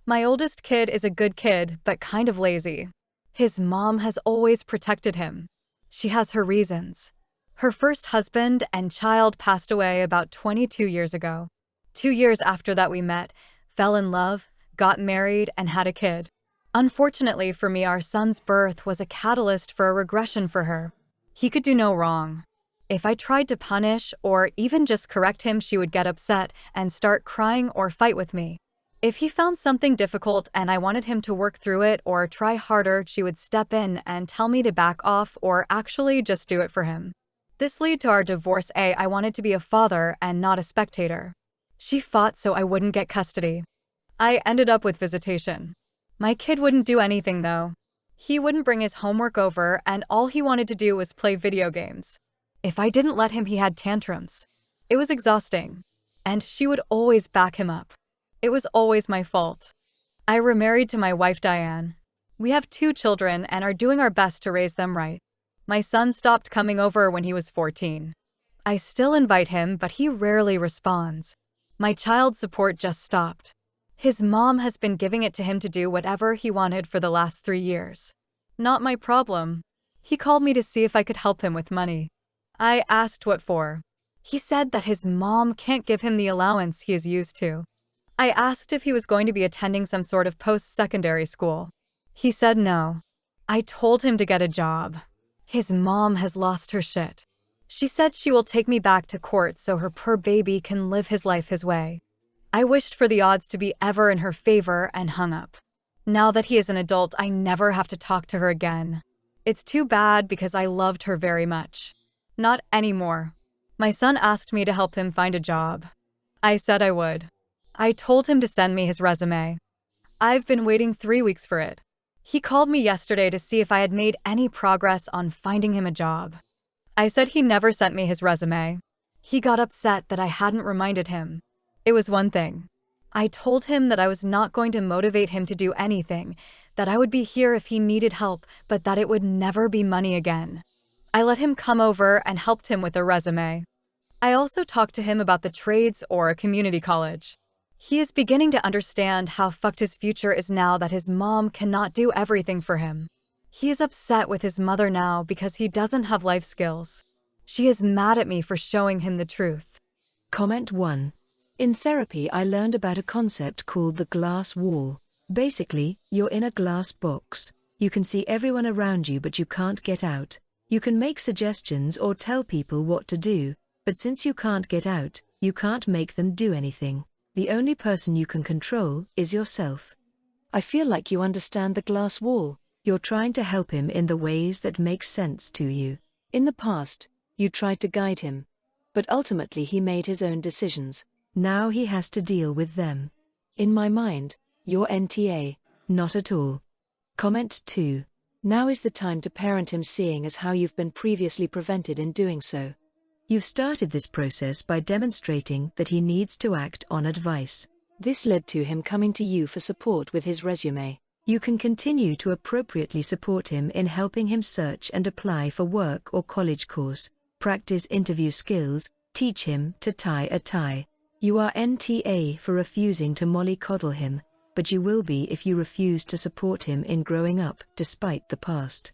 My oldest kid is a good kid, but kind of lazy. His mom has always protected him. She has her reasons. Her first husband and child passed away about 22 years ago. 2 years after that we met, fell in love, got married, and had a kid. Unfortunately for me, our son's birth was a catalyst for a regression for her. He could do no wrong. If I tried to punish or even just correct him, she would get upset and start crying or fight with me. If he found something difficult and I wanted him to work through it or try harder, she would step in and tell me to back off or actually just do it for him. This led to our divorce. I wanted to be a father and not a spectator. She fought so I wouldn't get custody. I ended up with visitation. My kid wouldn't do anything though. He wouldn't bring his homework over and all he wanted to do was play video games. If I didn't let him, he had tantrums. It was exhausting. And she would always back him up. It was always my fault. I remarried to my wife Diane. We have 2 children and are doing our best to raise them right. My son stopped coming over when he was 14. I still invite him, but he rarely responds. My child support just stopped. His mom has been giving it to him to do whatever he wanted for the last 3 years. Not my problem. He called me to see if I could help him with money. I asked what for. He said that his mom can't give him the allowance he is used to. I asked if he was going to be attending some sort of post-secondary school. He said no. I told him to get a job. His mom has lost her shit. She said she will take me back to court so her poor baby can live his life his way. I wished for the odds to be ever in her favor and hung up. Now that he is an adult, I never have to talk to her again. It's too bad because I loved her very much. Not anymore. My son asked me to help him find a job. I said I would. I told him to send me his resume. I've been waiting 3 weeks for it. He called me yesterday to see if I had made any progress on finding him a job. I said he never sent me his resume. He got upset that I hadn't reminded him. It was one thing. I told him that I was not going to motivate him to do anything, that I would be here if he needed help, but that it would never be money again. I let him come over and helped him with a resume. I also talked to him about the trades or a community college. He is beginning to understand how fucked his future is now that his mom cannot do everything for him. He is upset with his mother now because he doesn't have life skills. She is mad at me for showing him the truth. Comment 1. In therapy, I learned about a concept called the glass wall. Basically, you're in a glass box. You can see everyone around you, but you can't get out. You can make suggestions or tell people what to do, but since you can't get out, you can't make them do anything. The only person you can control is yourself. I feel like you understand the glass wall. You're trying to help him in the ways that make sense to you. In the past, you tried to guide him, but ultimately he made his own decisions. Now he has to deal with them. In my mind, you're NTA. Not at all. Comment 2. Now is the time to parent him, seeing as how you've been previously prevented in doing so. You've started this process by demonstrating that he needs to act on advice. This led to him coming to you for support with his resume. You can continue to appropriately support him in helping him search and apply for work or college course, practice interview skills, teach him to tie a tie. You are NTA for refusing to mollycoddle him, but you will be if you refuse to support him in growing up despite the past.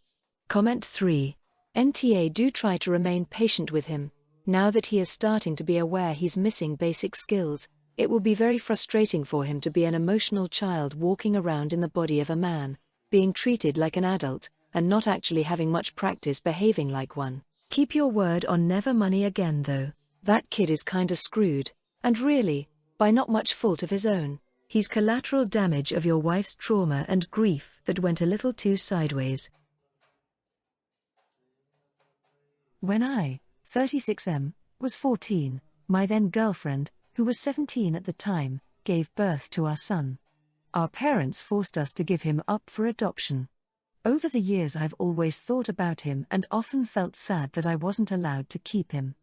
Comment 3. NTA, do try to remain patient with him. Now that he is starting to be aware he's missing basic skills, it will be very frustrating for him to be an emotional child walking around in the body of a man, being treated like an adult, and not actually having much practice behaving like one. Keep your word on never money again though. That kid is kinda screwed, and really, by not much fault of his own. He's collateral damage of your wife's trauma and grief that went a little too sideways. When I, 36M, was 14, my then girlfriend, who was 17 at the time, gave birth to our son. Our parents forced us to give him up for adoption. Over the years I've always thought about him and often felt sad that I wasn't allowed to keep him.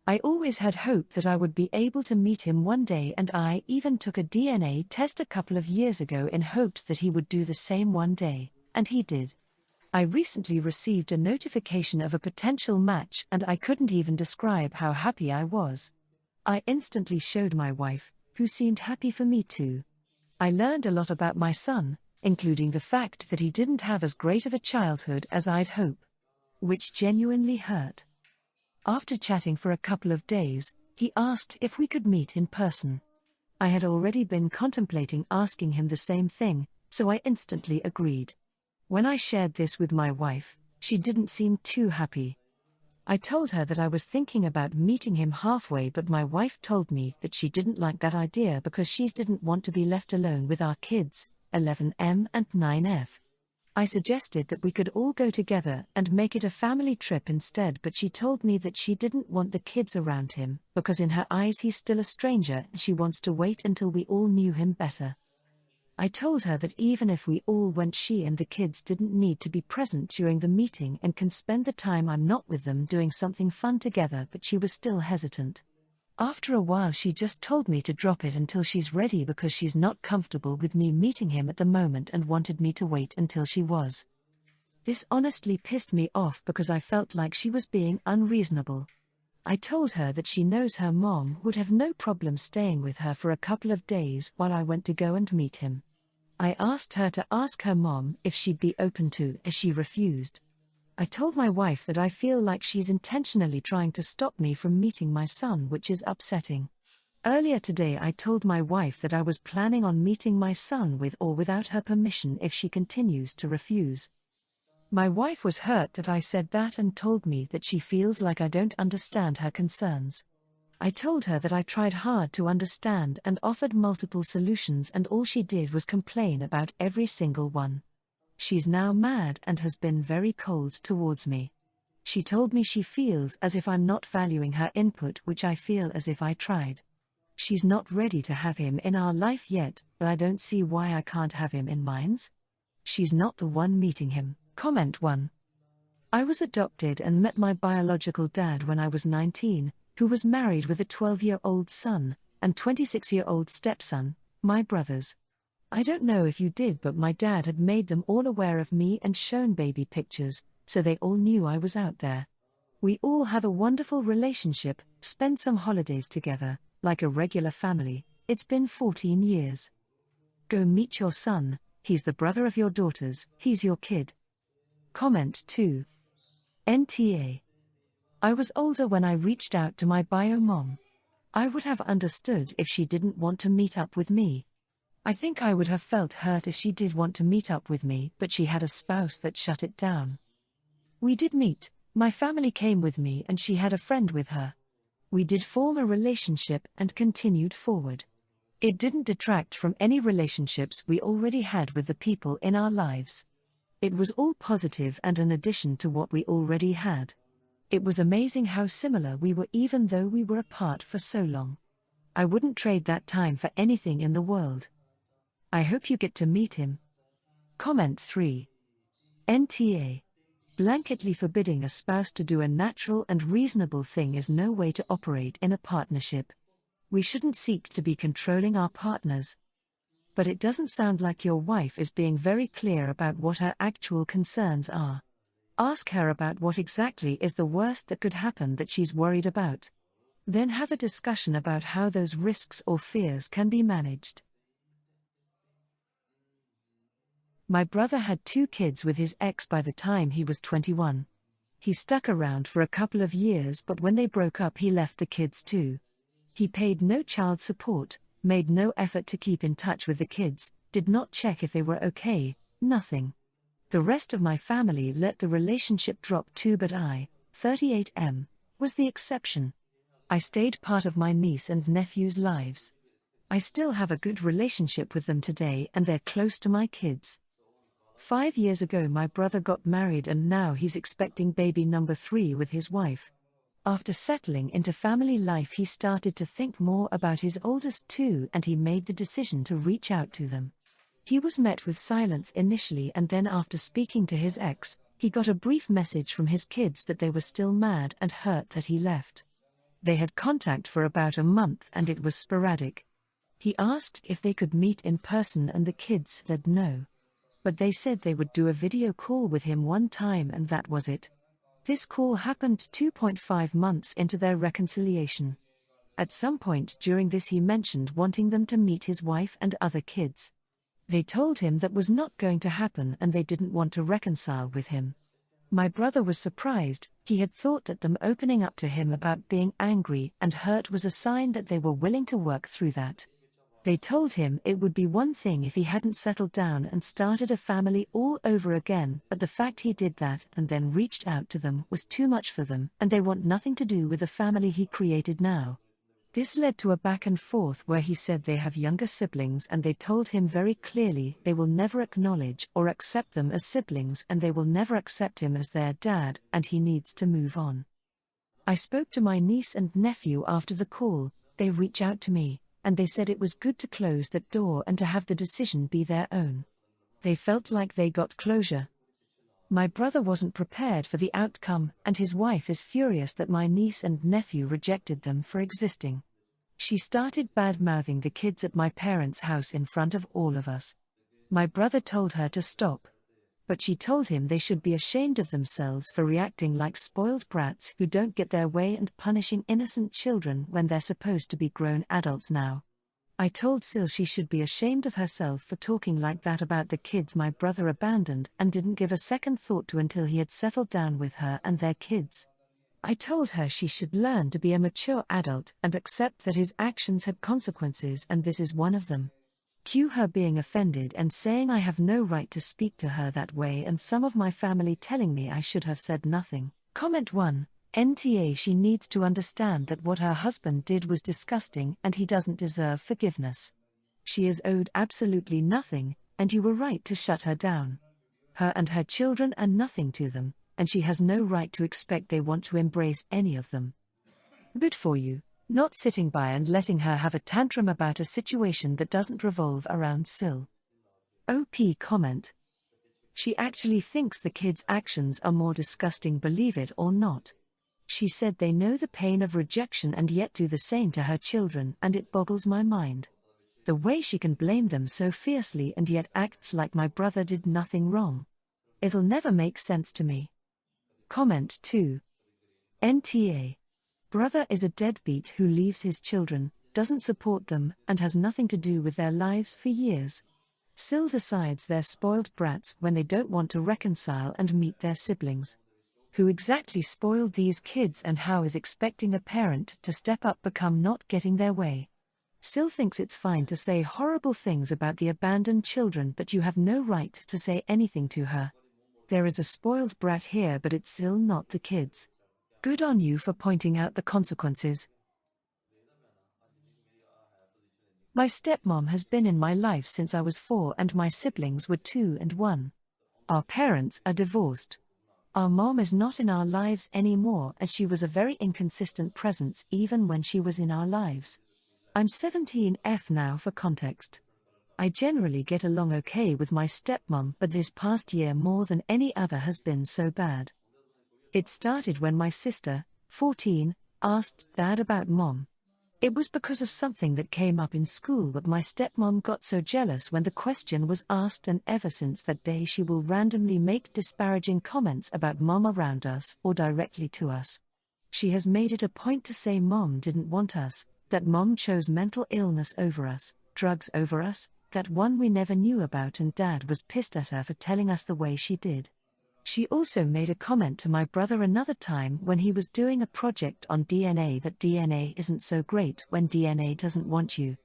I always had hope that I would be able to meet him one day, and I even took a DNA test a couple of years ago in hopes that he would do the same one day, and he did. I recently received a notification of a potential match and I couldn't even describe how happy I was. I instantly showed my wife, who seemed happy for me too. I learned a lot about my son, including the fact that he didn't have as great of a childhood as I'd hoped, which genuinely hurt. After chatting for a couple of days, he asked if we could meet in person. I had already been contemplating asking him the same thing, so I instantly agreed. When I shared this with my wife, she didn't seem too happy. I told her that I was thinking about meeting him halfway, but my wife told me that she didn't like that idea because she didn't want to be left alone with our kids, 11M and 9F. I suggested that we could all go together and make it a family trip instead, but she told me that she didn't want the kids around him because in her eyes he's still a stranger and she wants to wait until we all knew him better. I told her that even if we all went, she and the kids didn't need to be present during the meeting and can spend the time I'm not with them doing something fun together, but she was still hesitant. After a while she just told me to drop it until she's ready because she's not comfortable with me meeting him at the moment and wanted me to wait until she was. This honestly pissed me off because I felt like she was being unreasonable. I told her that she knows her mom would have no problem staying with her for a couple of days while I went to go and meet him. I asked her to ask her mom if she'd be open to, as she refused. I told my wife that I feel like she's intentionally trying to stop me from meeting my son, which is upsetting. Earlier today I told my wife that I was planning on meeting my son with or without her permission if she continues to refuse. My wife was hurt that I said that and told me that she feels like I don't understand her concerns. I told her that I tried hard to understand and offered multiple solutions, and all she did was complain about every single one. She's now mad and has been very cold towards me. She told me she feels as if I'm not valuing her input, which I feel as if I tried. She's not ready to have him in our life yet, but I don't see why I can't have him in mine's. She's not the one meeting him. Comment 1. I was adopted and met my biological dad when I was 19, who was married with a 12-year-old son and 26-year-old stepson, my brothers. I don't know if you did, but my dad had made them all aware of me and shown baby pictures, so they all knew I was out there. We all have a wonderful relationship, spend some holidays together, like a regular family. It's been 14 years. Go meet your son, he's the brother of your daughters, he's your kid. Comment 2. NTA. I was older when I reached out to my bio mom. I would have understood if she didn't want to meet up with me. I think I would have felt hurt if she did want to meet up with me, but she had a spouse that shut it down. We did meet, my family came with me and she had a friend with her. We did form a relationship and continued forward. It didn't detract from any relationships we already had with the people in our lives. It was all positive and an addition to what we already had. It was amazing how similar we were even though we were apart for so long. I wouldn't trade that time for anything in the world. I hope you get to meet him. Comment 3. NTA. Blanketly forbidding a spouse to do a natural and reasonable thing is no way to operate in a partnership. We shouldn't seek to be controlling our partners. But it doesn't sound like your wife is being very clear about what her actual concerns are. Ask her about what exactly is the worst that could happen that she's worried about. Then have a discussion about how those risks or fears can be managed. My brother had 2 kids with his ex by the time he was 21. He stuck around for a couple of years, but when they broke up he left the kids too. He paid no child support, made no effort to keep in touch with the kids, did not check if they were okay, nothing. The rest of my family let the relationship drop too, but I, 38M, was the exception. I stayed part of my niece and nephew's lives. I still have a good relationship with them today and they're close to my kids. 5 years ago my brother got married and now he's expecting baby number 3 with his wife. After settling into family life he started to think more about his oldest 2 and he made the decision to reach out to them. He was met with silence initially, and then after speaking to his ex, he got a brief message from his kids that they were still mad and hurt that he left. They had contact for about a month and it was sporadic. He asked if they could meet in person and the kids said no. But they said they would do a video call with him one time and that was it. This call happened 2.5 months into their reconciliation. At some point during this he mentioned wanting them to meet his wife and other kids. They told him that was not going to happen and they didn't want to reconcile with him. My brother was surprised. He had thought that them opening up to him about being angry and hurt was a sign that they were willing to work through that. They told him it would be one thing if he hadn't settled down and started a family all over again, but the fact he did that and then reached out to them was too much for them, and they want nothing to do with the family he created now. This led to a back and forth where he said they have younger siblings and they told him very clearly they will never acknowledge or accept them as siblings and they will never accept him as their dad and he needs to move on. I spoke to my niece and nephew after the call. They reached out to me, and they said it was good to close that door and to have the decision be their own. They felt like they got closure. My brother wasn't prepared for the outcome, and his wife is furious that my niece and nephew rejected them for existing. She started bad-mouthing the kids at my parents' house in front of all of us. My brother told her to stop. But she told him they should be ashamed of themselves for reacting like spoiled brats who don't get their way and punishing innocent children when they're supposed to be grown adults now. I told Sil she should be ashamed of herself for talking like that about the kids my brother abandoned and didn't give a second thought to until he had settled down with her and their kids. I told her she should learn to be a mature adult and accept that his actions had consequences and this is one of them. Cue her being offended and saying I have no right to speak to her that way and some of my family telling me I should have said nothing. Comment 1. NTA She needs to understand that what her husband did was disgusting and he doesn't deserve forgiveness. She is owed absolutely nothing, and you were right to shut her down. Her and her children are nothing to them, and she has no right to expect they want to embrace any of them. Good for you, not sitting by and letting her have a tantrum about a situation that doesn't revolve around Sil. OP comment. She actually thinks the kids' actions are more disgusting, believe it or not. She said they know the pain of rejection and yet do the same to her children, and it boggles my mind. The way she can blame them so fiercely and yet acts like my brother did nothing wrong. It'll never make sense to me. Comment 2. NTA. Brother is a deadbeat who leaves his children, doesn't support them, and has nothing to do with their lives for years. Sil decides they're spoiled brats when they don't want to reconcile and meet their siblings. Who exactly spoiled these kids and how is expecting a parent to step up become not getting their way? Sil thinks it's fine to say horrible things about the abandoned children, but you have no right to say anything to her. There is a spoiled brat here, but it's Sil, not the kids. Good on you for pointing out the consequences. My stepmom has been in my life since I was 4 and my siblings were 2 and 1. Our parents are divorced. Our mom is not in our lives anymore and she was a very inconsistent presence even when she was in our lives. I'm 17F now for context. I generally get along okay with my stepmom, but this past year more than any other has been so bad. It started when my sister, 14, asked Dad about Mom. It was because of something that came up in school, but my stepmom got so jealous when the question was asked, and ever since that day she will randomly make disparaging comments about Mom around us or directly to us. She has made it a point to say Mom didn't want us, that Mom chose mental illness over us, drugs over us, that one we never knew about, and Dad was pissed at her for telling us the way she did. She also made a comment to my brother another time when he was doing a project on DNA that DNA isn't so great when DNA doesn't want you.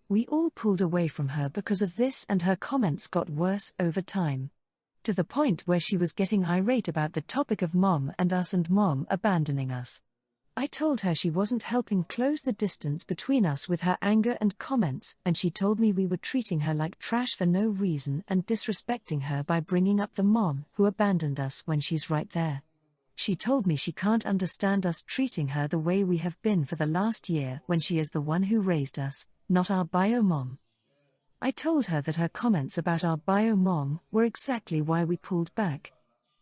We all pulled away from her because of this, and her comments got worse over time. To the point where she was getting irate about the topic of Mom and us and Mom abandoning us. I told her she wasn't helping close the distance between us with her anger and comments, and she told me we were treating her like trash for no reason and disrespecting her by bringing up the mom who abandoned us when she's right there. She told me she can't understand us treating her the way we have been for the last year when she is the one who raised us, not our bio mom. I told her that her comments about our bio mom were exactly why we pulled back.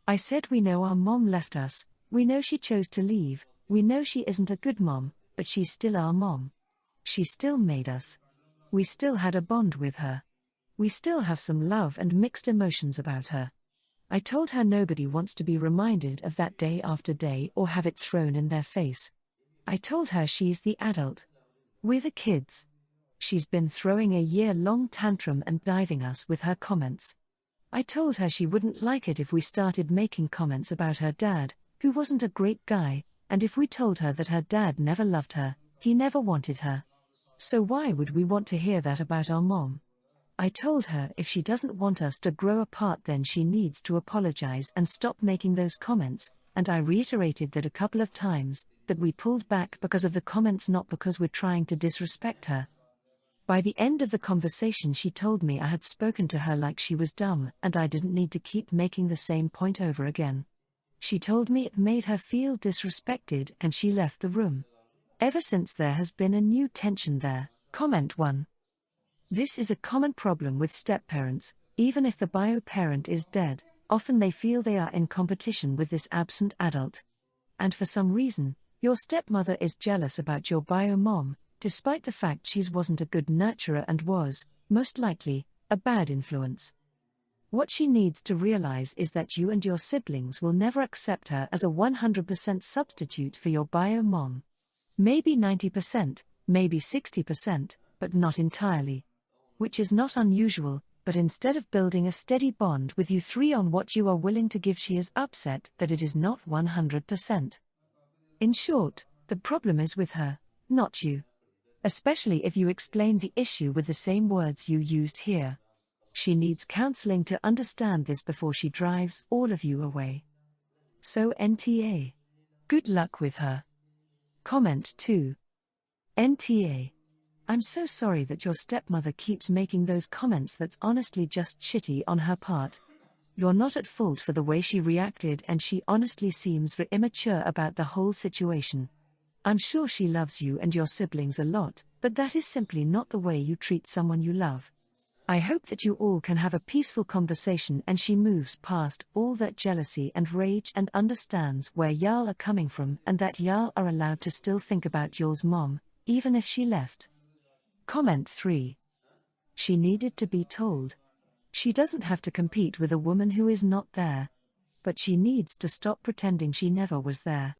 I said we know our mom left us, we know she chose to leave, we know she isn't a good mom, but she's still our mom. She still made us. We still had a bond with her. We still have some love and mixed emotions about her. I told her nobody wants to be reminded of that day after day or have it thrown in their face. I told her she's the adult. We're the kids. She's been throwing a year-long tantrum and diving us with her comments. I told her she wouldn't like it if we started making comments about her dad, who wasn't a great guy, and if we told her that her dad never loved her, he never wanted her. So why would we want to hear that about our mom? I told her if she doesn't want us to grow apart, then she needs to apologize and stop making those comments, and I reiterated that a couple of times, that we pulled back because of the comments, not because we're trying to disrespect her. By the end of the conversation, she told me I had spoken to her like she was dumb and I didn't need to keep making the same point over again. She told me it made her feel disrespected and she left the room. Ever since, there has been a new tension there. Comment 1. This is a common problem with step-parents. Even if the bio parent is dead, often they feel they are in competition with this absent adult. And for some reason, your stepmother is jealous about your bio mom, despite the fact she wasn't a good nurturer and was, most likely, a bad influence. What she needs to realize is that you and your siblings will never accept her as a 100% substitute for your bio mom. Maybe 90%, maybe 60%, but not entirely. Which is not unusual, but instead of building a steady bond with you three on what you are willing to give, she is upset that it is not 100%. In short, the problem is with her, not you. Especially if you explain the issue with the same words you used here. She needs counseling to understand this before she drives all of you away. So NTA. Good luck with her. Comment 2. NTA. I'm so sorry that your stepmother keeps making those comments. That's honestly just shitty on her part. You're not at fault for the way she reacted, and she honestly seems very immature about the whole situation. I'm sure she loves you and your siblings a lot, but that is simply not the way you treat someone you love. I hope that you all can have a peaceful conversation and she moves past all that jealousy and rage and understands where y'all are coming from, and that y'all are allowed to still think about y'all's mom, even if she left. Comment 3. She needed to be told. She doesn't have to compete with a woman who is not there. But she needs to stop pretending she never was there.